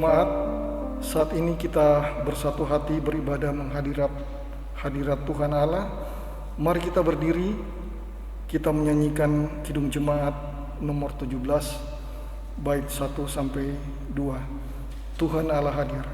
jemaat, saat ini kita bersatu hati beribadah hadirat Tuhan Allah. Mari kita berdiri, kita menyanyikan Kidung Jemaat nomor 17 bait 1 sampai 2. Tuhan Allah hadir.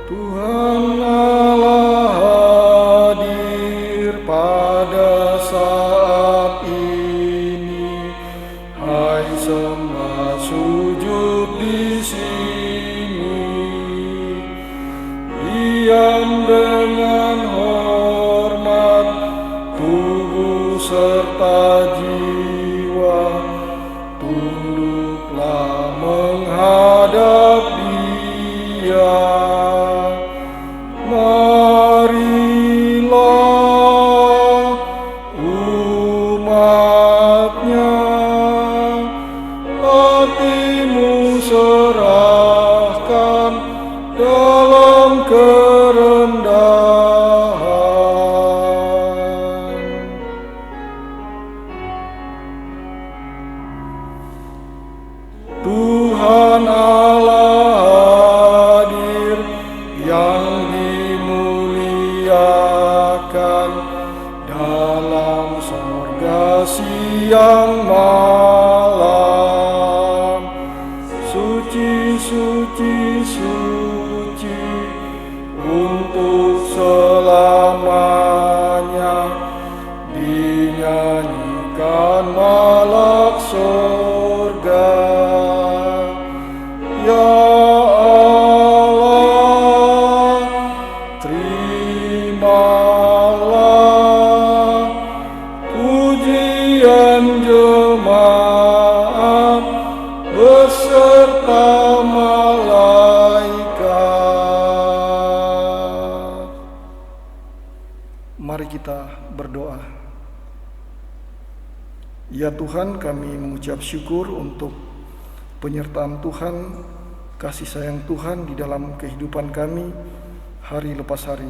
Tuhan Allah hadir pada saat ini, hai sembah sujud di sini, diam dengan hormat tubuh serta jiwa, tunduklah menghadap Dia. Tuhan Allah hadir yang dimuliakan dalam sorga siang malam. Suci, suci, suci untuk selamanya, dinyanyikan malak sorga. Ya Allah, terimalah pujian jemaat beserta malaikat. Mari kita berdoa. Ya Tuhan, kami mengucap syukur untuk penyertaan Tuhan, kasih sayang Tuhan di dalam kehidupan kami hari lepas hari.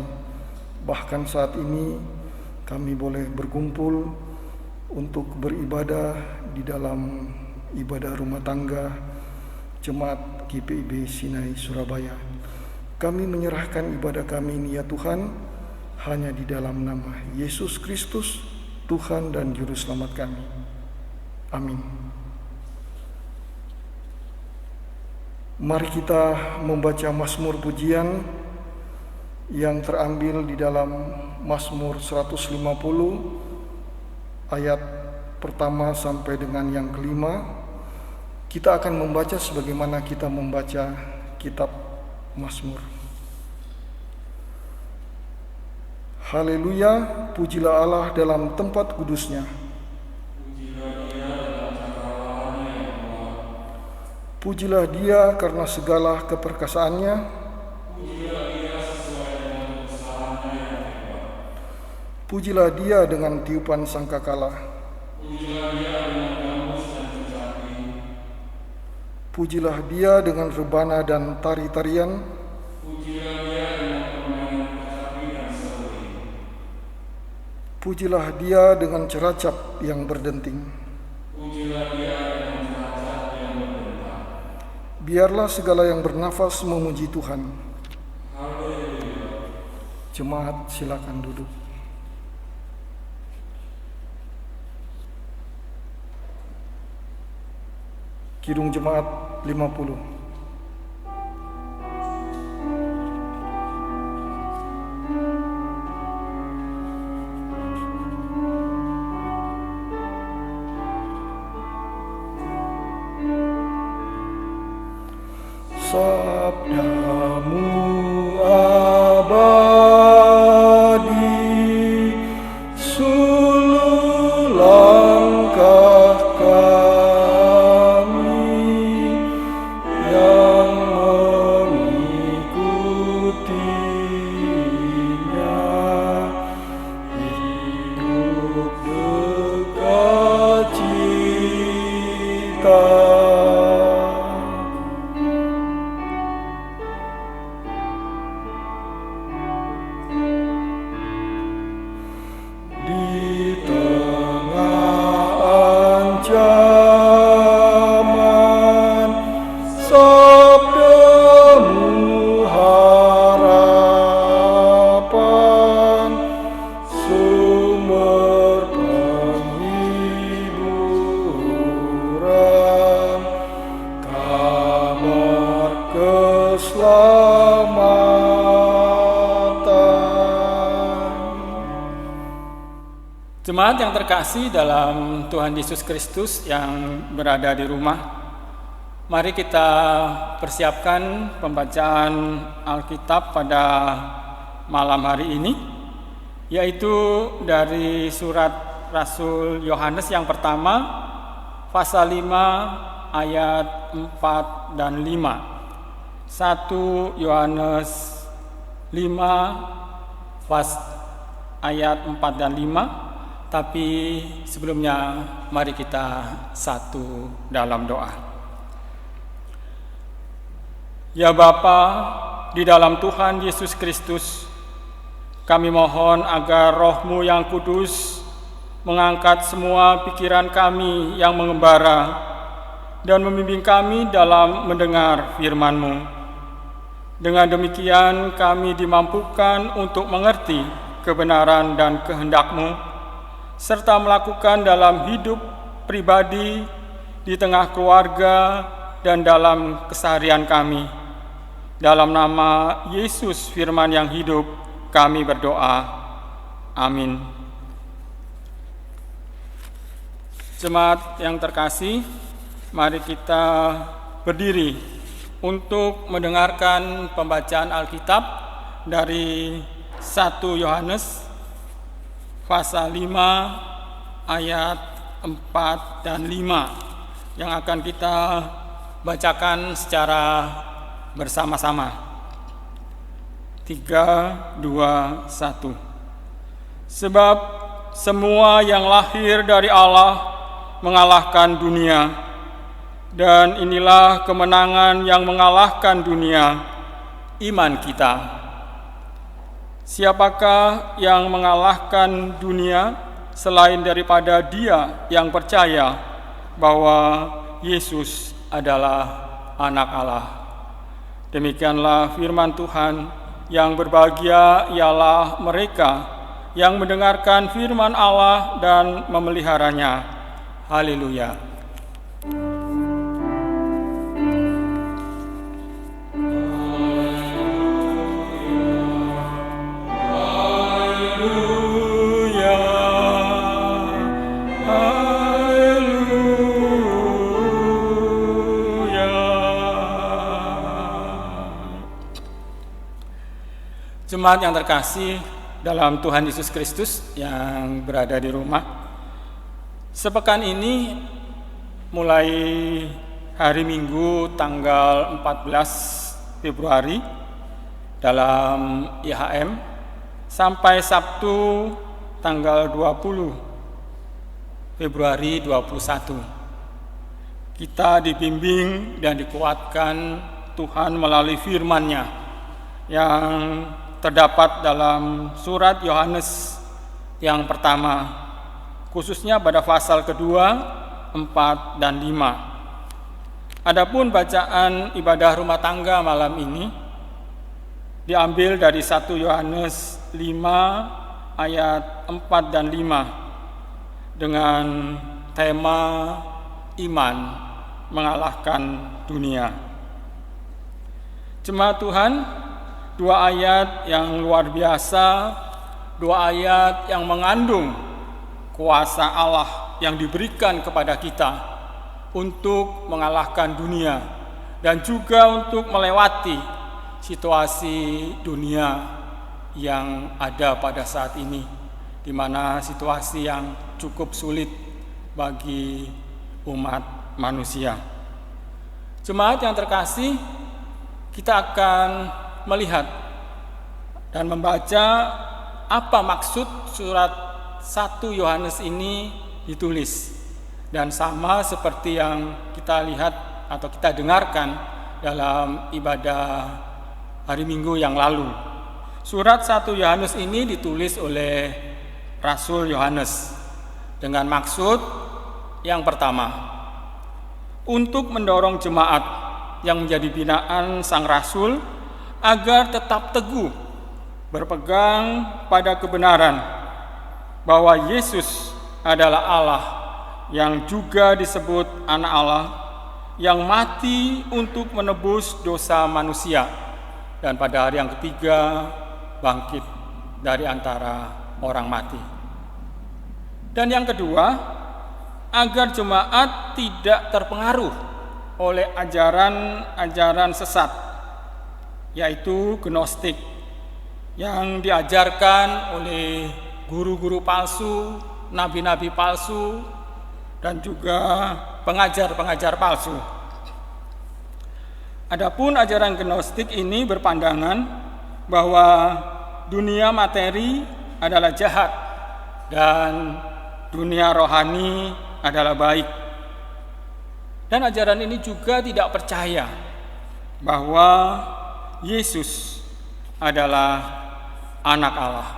Bahkan saat ini kami boleh berkumpul untuk beribadah di dalam ibadah rumah tangga Jemaat GPIB Sinai Surabaya. Kami menyerahkan ibadah kami ini ya Tuhan, hanya di dalam nama Yesus Kristus, Tuhan dan Juru Selamat kami. Amin. Mari kita membaca Mazmur pujian yang terambil di dalam Mazmur 150 ayat pertama sampai dengan yang kelima. Kita akan membaca sebagaimana kita membaca kitab Mazmur. Haleluya, pujilah Allah dalam tempat kudus-Nya. Pujilah Dia karena segala keperkasaannya. Pujilah Dia sesuai dengan kebesarannya yang hebat. Pujilah Dia dengan tiupan sangkakala. Pujilah Dia dengan gambus dan kecapi. Pujilah Dia dengan rebana dan tari-tarian. Pujilah Dia dengan permainan kecapi dan seruling. Pujilah Dia dengan ceracap yang berdenting. Pujilah Dia dengan biarlah segala yang bernafas memuji Tuhan. Haleluya. Jemaat silakan duduk. Kidung Jemaat 50. Sabdamu abadi, suluh langkah kami Jemaat yang terkasih dalam Tuhan Yesus Kristus yang berada di rumah, mari kita persiapkan pembacaan Alkitab pada malam hari ini, yaitu dari surat Rasul Yohanes yang pertama, pasal 5 ayat 4 dan 5. 1 Yohanes 5 ayat 4 dan 5. Tapi sebelumnya mari kita satu dalam doa. Ya Bapa, di dalam Tuhan Yesus Kristus, kami mohon agar Roh-Mu yang kudus mengangkat semua pikiran kami yang mengembara dan membimbing kami dalam mendengar firman-Mu. Dengan demikian kami dimampukan untuk mengerti kebenaran dan kehendak-Mu, serta melakukan dalam hidup pribadi, di tengah keluarga, dan dalam keseharian kami. Dalam nama Yesus Firman yang hidup, kami berdoa. Amin. Jemaat yang terkasih, mari kita berdiri untuk mendengarkan pembacaan Alkitab dari 1 Yohanes pasal 5 ayat 4 dan 5 yang akan kita bacakan secara bersama-sama. 3, 2, 1. Sebab semua yang lahir dari Allah mengalahkan dunia, dan inilah kemenangan yang mengalahkan dunia, iman kita. Siapakah yang mengalahkan dunia selain daripada Dia yang percaya bahwa Yesus adalah Anak Allah? Demikianlah firman Tuhan. Yang berbahagia ialah mereka yang mendengarkan firman Allah dan memeliharanya. Haleluya. Jemaat yang terkasih dalam Tuhan Yesus Kristus yang berada di rumah, sepekan ini mulai hari Minggu tanggal 14 Februari dalam IHM sampai Sabtu tanggal 20 Februari 21, kita dibimbing dan dikuatkan Tuhan melalui firman-Nya yang terdapat dalam surat Yohanes yang pertama, khususnya pada pasal kedua, 4 dan 5. Adapun bacaan ibadah rumah tangga malam ini diambil dari 1 Yohanes 5 ayat 4 dan 5 dengan tema iman mengalahkan dunia. Jemaat Tuhan, dua ayat yang luar biasa, dua ayat yang mengandung kuasa Allah yang diberikan kepada kita untuk mengalahkan dunia dan juga untuk melewati situasi dunia yang ada pada saat ini, di mana situasi yang cukup sulit bagi umat manusia. Jemaat yang terkasih, kita akan melihat dan membaca apa maksud surat 1 Yohanes ini ditulis, dan sama seperti yang kita lihat atau kita dengarkan dalam ibadah hari Minggu yang lalu. Surat 1 Yohanes ini ditulis oleh Rasul Yohanes dengan maksud yang pertama, untuk mendorong jemaat yang menjadi binaan sang rasul agar tetap teguh berpegang pada kebenaran bahwa Yesus adalah Allah yang juga disebut Anak Allah, yang mati untuk menebus dosa manusia dan pada hari yang ketiga bangkit dari antara orang mati. Dan yang kedua, agar jemaat tidak terpengaruh oleh ajaran-ajaran sesat, yaitu gnostik, yang diajarkan oleh guru-guru palsu, nabi-nabi palsu, dan juga pengajar-pengajar palsu. Adapun ajaran gnostik ini berpandangan bahwa dunia materi adalah jahat dan dunia rohani adalah baik. Dan ajaran ini juga tidak percaya bahwa Yesus adalah anak Allah.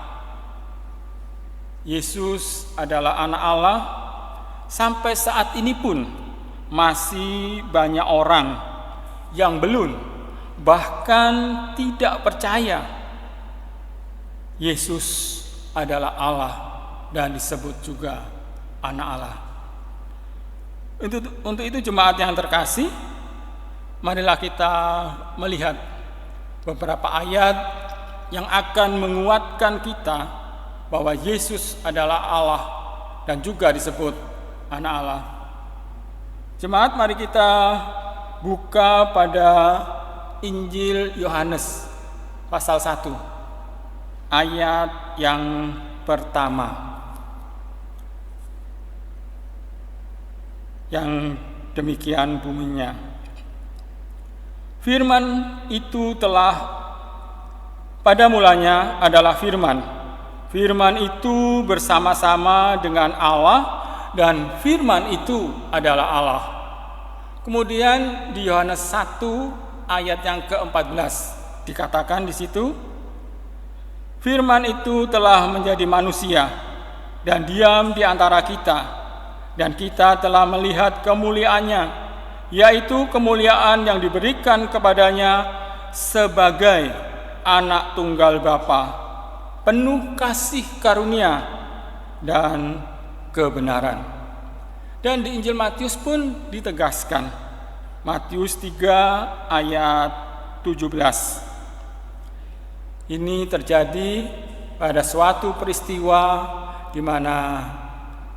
Yesus adalah anak Allah. Sampai saat ini pun masih banyak orang yang belum, bahkan tidak percaya Yesus adalah Allah dan disebut juga anak Allah. Untuk itu jemaat yang terkasih, marilah kita melihat beberapa ayat yang akan menguatkan kita bahwa Yesus adalah Allah dan juga disebut anak Allah. Jemaat, mari kita buka pada Injil Yohanes pasal 1 ayat yang pertama. Yang demikian bunyinya. Firman itu pada mulanya adalah firman. Firman itu bersama-sama dengan Allah dan firman itu adalah Allah. Kemudian di Yohanes 1 ayat yang ke-14 dikatakan di situ, firman itu telah menjadi manusia dan diam di antara kita, dan kita telah melihat kemuliaannya, yaitu kemuliaan yang diberikan kepadanya sebagai anak tunggal Bapa, penuh kasih karunia dan kebenaran. Dan di Injil Matius pun ditegaskan, Matius 3 ayat 17. Ini terjadi pada suatu peristiwa di mana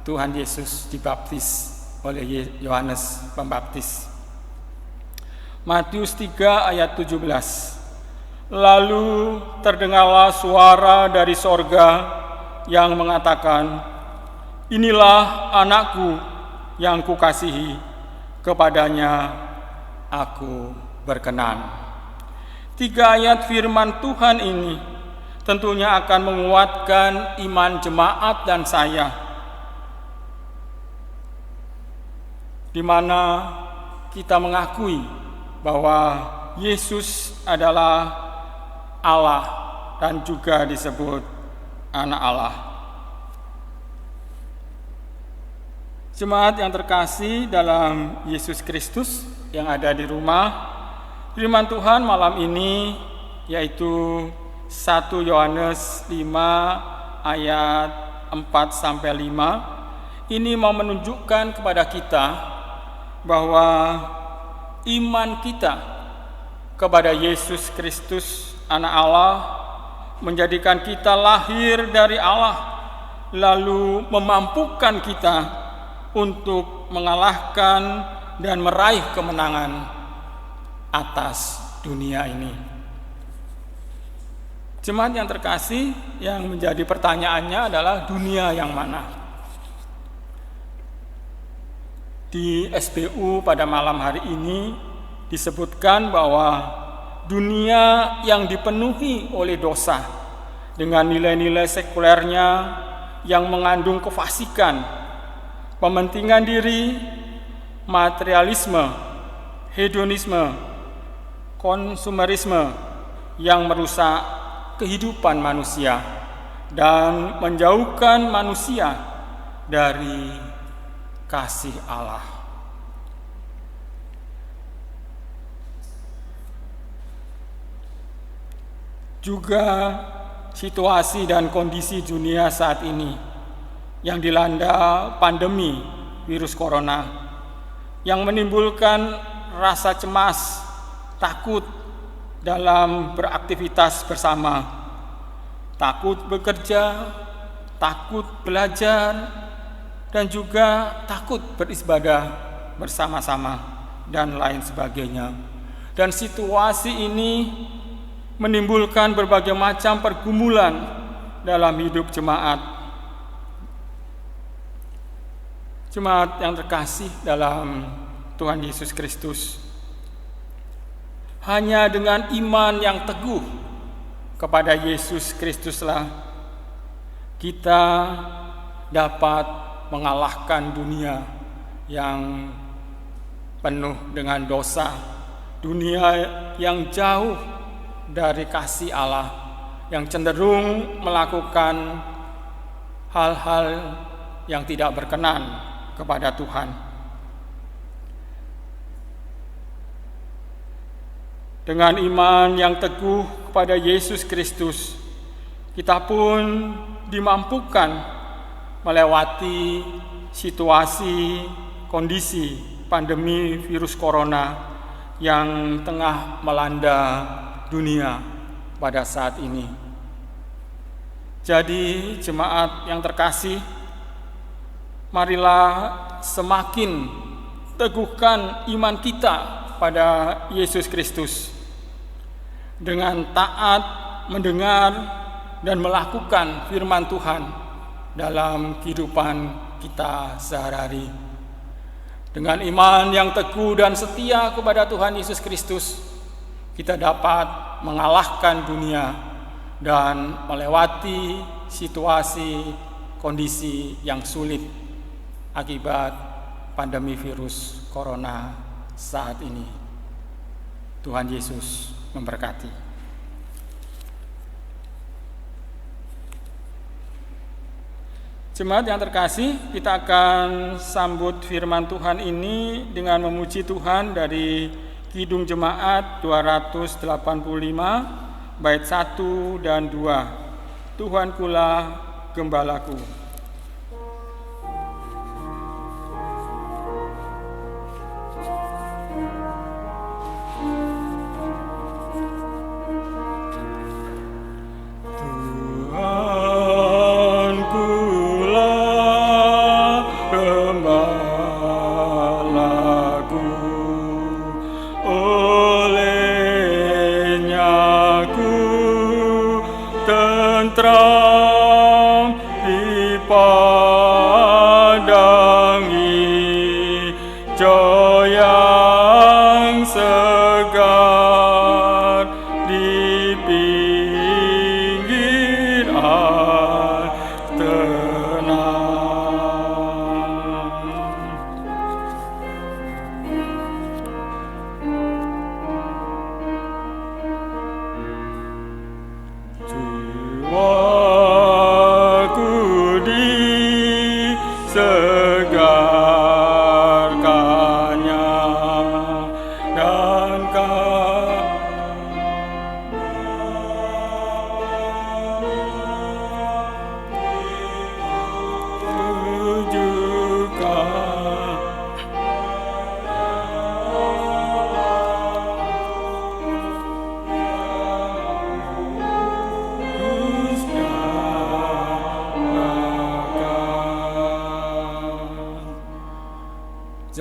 Tuhan Yesus dibaptis oleh Yohanes Pembaptis. Matius 3 ayat 17. Lalu terdengarlah suara dari sorga yang mengatakan, inilah anakku yang kukasihi, kepadanya aku berkenan. 3 ayat firman Tuhan ini tentunya akan menguatkan iman jemaat dan saya, di mana kita mengakui bahwa Yesus adalah Allah dan juga disebut anak Allah. Jemaat yang terkasih dalam Yesus Kristus yang ada di rumah, firman Tuhan malam ini yaitu 1 Yohanes 5 ayat 4-5 ini mau menunjukkan kepada kita bahwa iman kita kepada Yesus Kristus anak Allah menjadikan kita lahir dari Allah, lalu memampukan kita untuk mengalahkan dan meraih kemenangan atas dunia ini. Jemaat yang terkasih, yang menjadi pertanyaannya adalah dunia yang mana? Di SBU pada malam hari ini disebutkan bahwa dunia yang dipenuhi oleh dosa dengan nilai-nilai sekulernya yang mengandung kefasikan, pementingan diri, materialisme, hedonisme, konsumerisme yang merusak kehidupan manusia dan menjauhkan manusia dari kasih Allah. Juga situasi dan kondisi dunia saat ini yang dilanda pandemi virus corona yang menimbulkan rasa cemas, takut dalam beraktivitas bersama, takut bekerja, takut belajar, dan juga takut beribadah bersama-sama dan lain sebagainya. Dan situasi ini menimbulkan berbagai macam pergumulan dalam hidup jemaat. Jemaat yang terkasih dalam Tuhan Yesus Kristus, hanya dengan iman yang teguh kepada Yesus Kristuslah kita dapat mengalahkan dunia yang penuh dengan dosa, dunia yang jauh dari kasih Allah, yang cenderung melakukan hal-hal yang tidak berkenan kepada Tuhan. Dengan iman yang teguh kepada Yesus Kristus, kita pun dimampukan melewati situasi, kondisi pandemi virus corona yang tengah melanda dunia pada saat ini. Jadi jemaat yang terkasih, marilah semakin teguhkan iman kita pada Yesus Kristus dengan taat mendengar dan melakukan firman Tuhan dalam kehidupan kita sehari-hari. Dengan iman yang teguh dan setia kepada Tuhan Yesus Kristus, kita dapat mengalahkan dunia dan melewati situasi kondisi yang sulit akibat pandemi virus corona saat ini. Tuhan Yesus memberkati. Jemaat yang terkasih, kita akan sambut firman Tuhan ini dengan memuji Tuhan dari Kidung Jemaat 285 bait 1 dan 2. Tuhankulah gembalaku.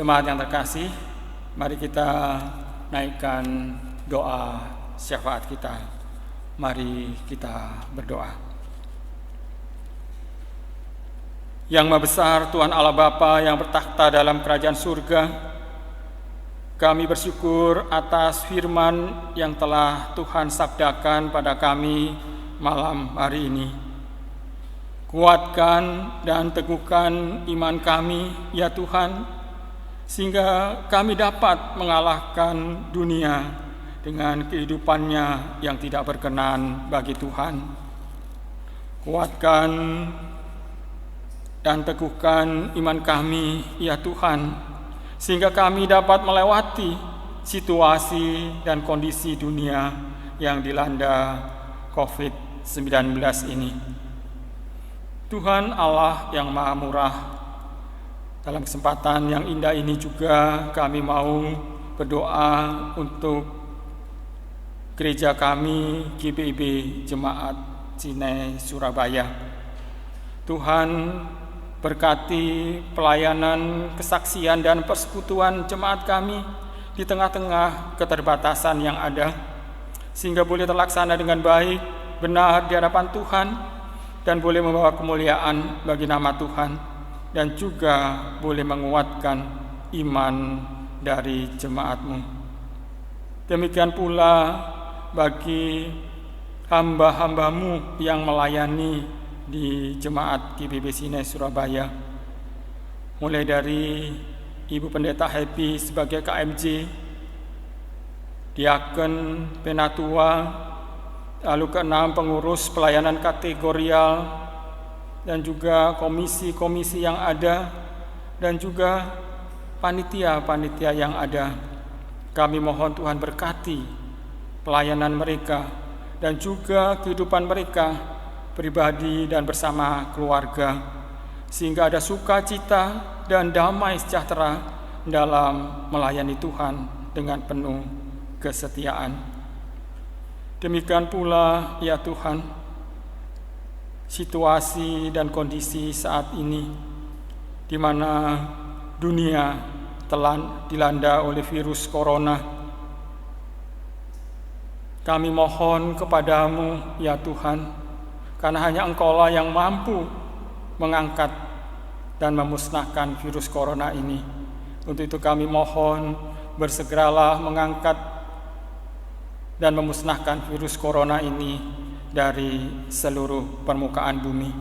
Jemaat yang terkasih, mari kita naikkan doa syafaat kita. Mari kita berdoa. Yang Maha Besar, Tuhan Allah Bapa yang bertakhta dalam kerajaan surga, kami bersyukur atas firman yang telah Tuhan sabdakan pada kami malam hari ini. Kuatkan dan teguhkan iman kami, ya Tuhan, sehingga kami dapat mengalahkan dunia dengan kehidupannya yang tidak berkenan bagi Tuhan. Kuatkan dan teguhkan iman kami, ya Tuhan, sehingga kami dapat melewati situasi dan kondisi dunia yang dilanda COVID-19 ini. Tuhan Allah yang Maha Murah, dalam kesempatan yang indah ini juga kami mau berdoa untuk gereja kami GBIB Jemaat Cinai Surabaya. Tuhan, Berkati pelayanan, kesaksian, dan persekutuan jemaat kami di tengah-tengah keterbatasan yang ada, sehingga boleh terlaksana dengan baik, benar di hadapan Tuhan, dan boleh membawa kemuliaan bagi nama Tuhan, dan juga boleh menguatkan iman dari jemaat-Mu. Demikian pula bagi hamba-hamba-Mu yang melayani di Jemaat GBB Sinai Surabaya, mulai dari Ibu Pendeta Happy sebagai KMJ, Diaken Penatua, lalu ke-6 pengurus pelayanan kategorial, dan juga komisi-komisi yang ada, dan juga panitia-panitia yang ada. Kami mohon Tuhan berkati pelayanan mereka dan juga kehidupan mereka pribadi dan bersama keluarga, sehingga ada sukacita dan damai sejahtera dalam melayani Tuhan dengan penuh kesetiaan. Demikian pula ya Tuhan, situasi dan kondisi saat ini di mana dunia telah dilanda oleh virus corona. Kami mohon kepadamu ya Tuhan, karena hanya Engkaulah yang mampu mengangkat dan memusnahkan virus corona ini. Untuk itu kami mohon bersegeralah mengangkat dan memusnahkan virus corona ini dari seluruh permukaan bumi,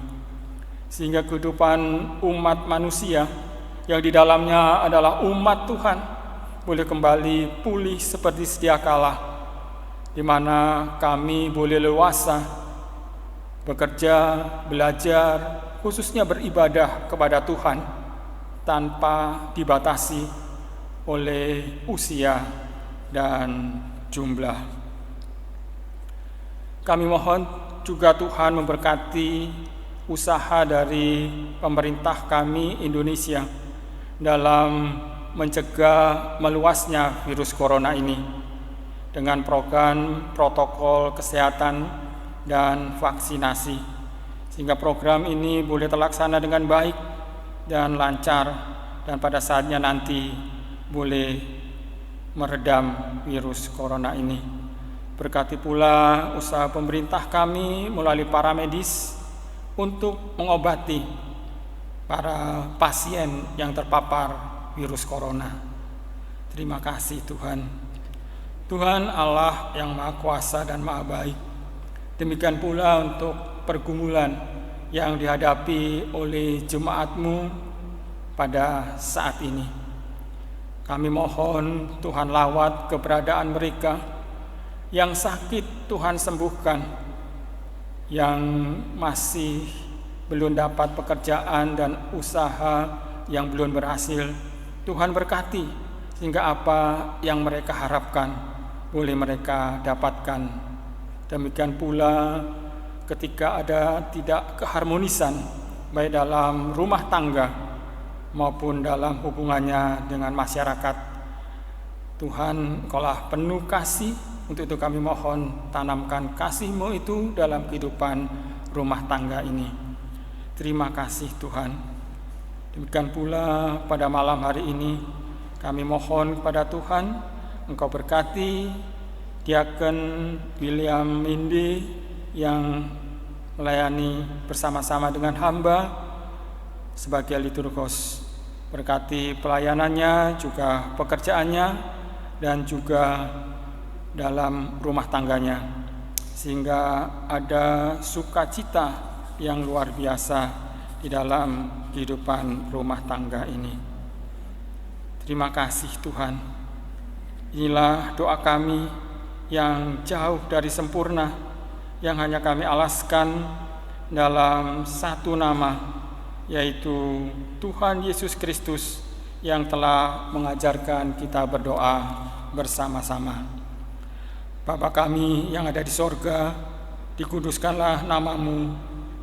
sehingga kehidupan umat manusia yang di dalamnya adalah umat Tuhan boleh kembali pulih seperti sedia kala, di mana kami boleh leluasa bekerja, belajar, khususnya beribadah kepada Tuhan tanpa dibatasi oleh usia dan jumlah. Kami mohon juga Tuhan memberkati usaha dari pemerintah kami Indonesia dalam mencegah meluasnya virus corona ini dengan program protokol kesehatan dan vaksinasi, sehingga program ini boleh terlaksana dengan baik dan lancar, dan pada saatnya nanti boleh meredam virus corona ini. Berkati pula usaha pemerintah kami melalui para medis untuk mengobati para pasien yang terpapar virus corona. Terima kasih Tuhan. Tuhan Allah yang Maha Kuasa dan Maha Baik. Demikian pula untuk pergumulan yang dihadapi oleh jemaat-Mu pada saat ini. Kami mohon Tuhan lawat keberadaan mereka, yang sakit Tuhan sembuhkan, yang masih belum dapat pekerjaan dan usaha yang belum berhasil, Tuhan berkati, sehingga apa yang mereka harapkan boleh mereka dapatkan. Demikian pula ketika ada tidak keharmonisan baik dalam rumah tangga maupun dalam hubungannya dengan masyarakat, Tuhan Engkaulah penuh kasih. Untuk itu kami mohon tanamkan kasih-Mu itu dalam kehidupan rumah tangga ini. Terima kasih Tuhan. Demikian pula pada malam hari ini kami mohon kepada Tuhan, Engkau berkati Diaken William Indi yang melayani bersama-sama dengan hamba sebagai liturgos. Berkati pelayanannya, juga pekerjaannya, dan juga dalam rumah tangganya, sehingga ada sukacita yang luar biasa di dalam kehidupan rumah tangga ini. Terima kasih Tuhan. Inilah doa kami yang jauh dari sempurna, yang hanya kami alaskan dalam satu nama, yaitu Tuhan Yesus Kristus, yang telah mengajarkan kita berdoa bersama-sama. Bapa kami yang ada di sorga, dikuduskanlah nama-Mu,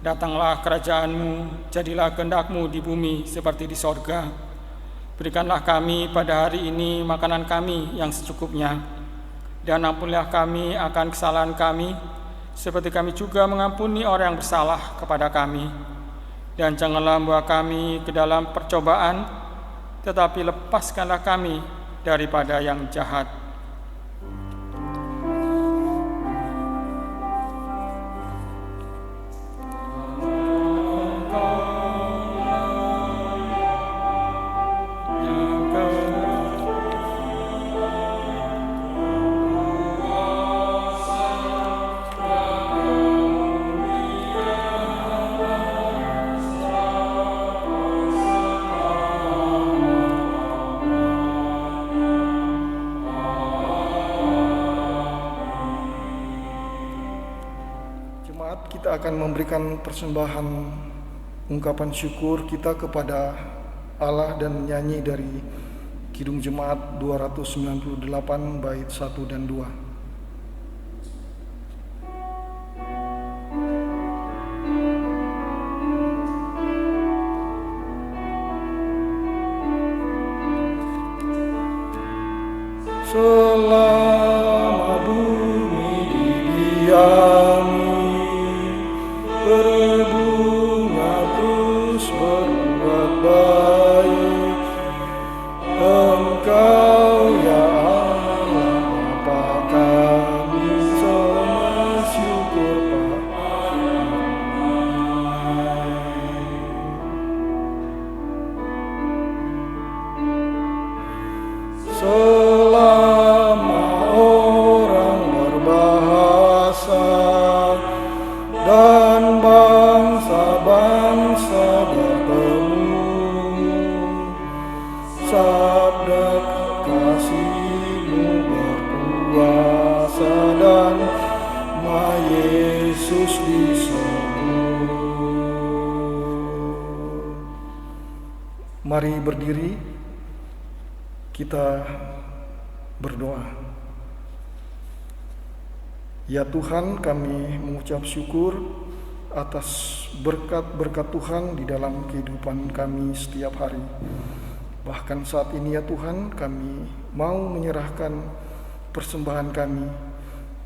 datanglah kerajaan-Mu, jadilah kehendak-Mu di bumi seperti di sorga. Berikanlah kami pada hari ini makanan kami yang secukupnya, dan ampunilah kami akan kesalahan kami, seperti kami juga mengampuni orang yang bersalah kepada kami. dan janganlah membawa kami ke dalam percobaan, tetapi lepaskanlah kami daripada yang jahat. Kita akan memberikan persembahan ungkapan syukur kita kepada Allah dan menyanyi dari Kidung Jemaat 298 bait 1 dan 2. Selama bumi didiami, berbunga terus berbuat baik, Engkau ya Allah Bapa kami semua syukur selama orang berbahasa dan bangsa-bangsa bertemu, sabda kasih-Mu berkuasa dan nama Yesus disebut. Mari berdiri, kita berdoa. Ya Tuhan, kami mengucap syukur atas berkat-berkat Tuhan di dalam kehidupan kami setiap hari. Bahkan saat ini ya Tuhan, kami mau menyerahkan persembahan kami.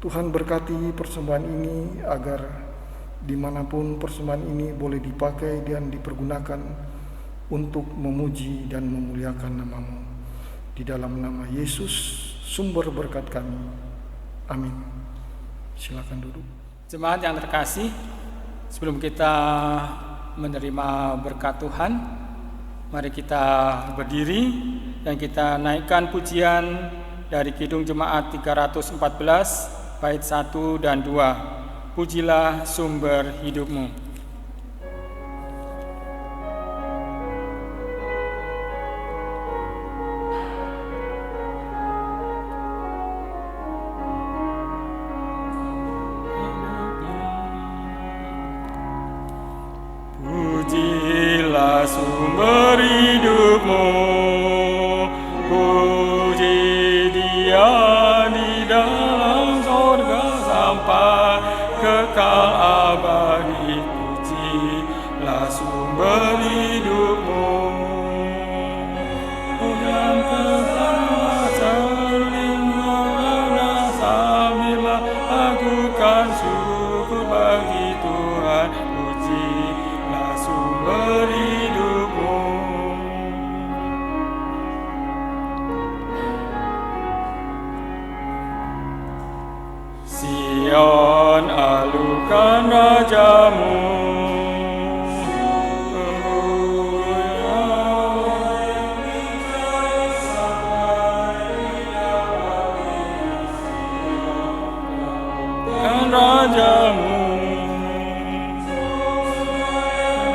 Tuhan berkati persembahan ini agar dimanapun persembahan ini boleh dipakai dan dipergunakan untuk memuji dan memuliakan nama-Mu. Di dalam nama Yesus, sumber berkat kami. Amin. Silakan duduk. Jemaat yang terkasih, sebelum kita menerima berkat Tuhan, mari kita berdiri dan kita naikkan pujian dari Kidung Jemaat 314 bait 1 dan 2. Pujilah sumber hidup-Mu. Pujilah sumber hidup-Mu, puji Dia di dalam sorga sampai kekal abadi. Pujilah sumber hidup-Mu, yang kekal terlindung sambillah lakukan syukur bagi Tuhan. Pujilah sumber hidup-Mu. Sion, alukan Raja-Mu. Dan Raja-Mu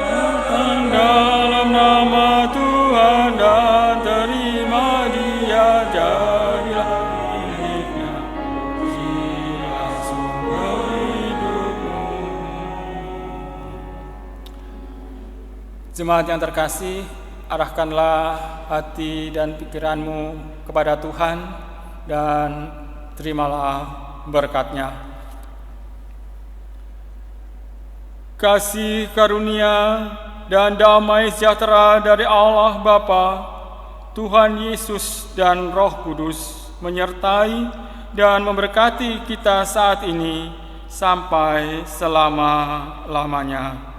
datang dalam nama Tuhan dan terima Dia, jadilah miliknya. Pujilah sumber hidup-Mu. Jemaat yang terkasih, arahkanlah hati dan pikiranmu kepada Tuhan dan terimalah berkat-Nya. Kasih karunia dan damai sejahtera dari Allah Bapa, Tuhan Yesus dan Roh Kudus menyertai dan memberkati kita saat ini sampai selama-lamanya.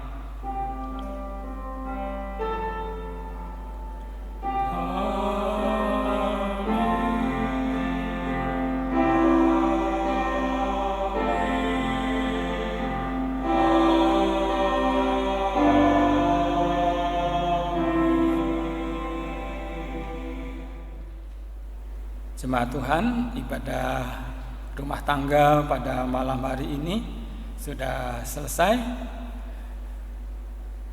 Jemaat Tuhan, ibadah rumah tangga pada malam hari ini sudah selesai.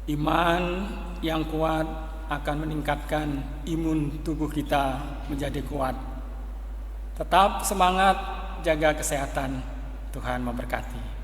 Iman yang kuat akan meningkatkan imun tubuh kita menjadi kuat. Tetap semangat, jaga kesehatan. Tuhan memberkati.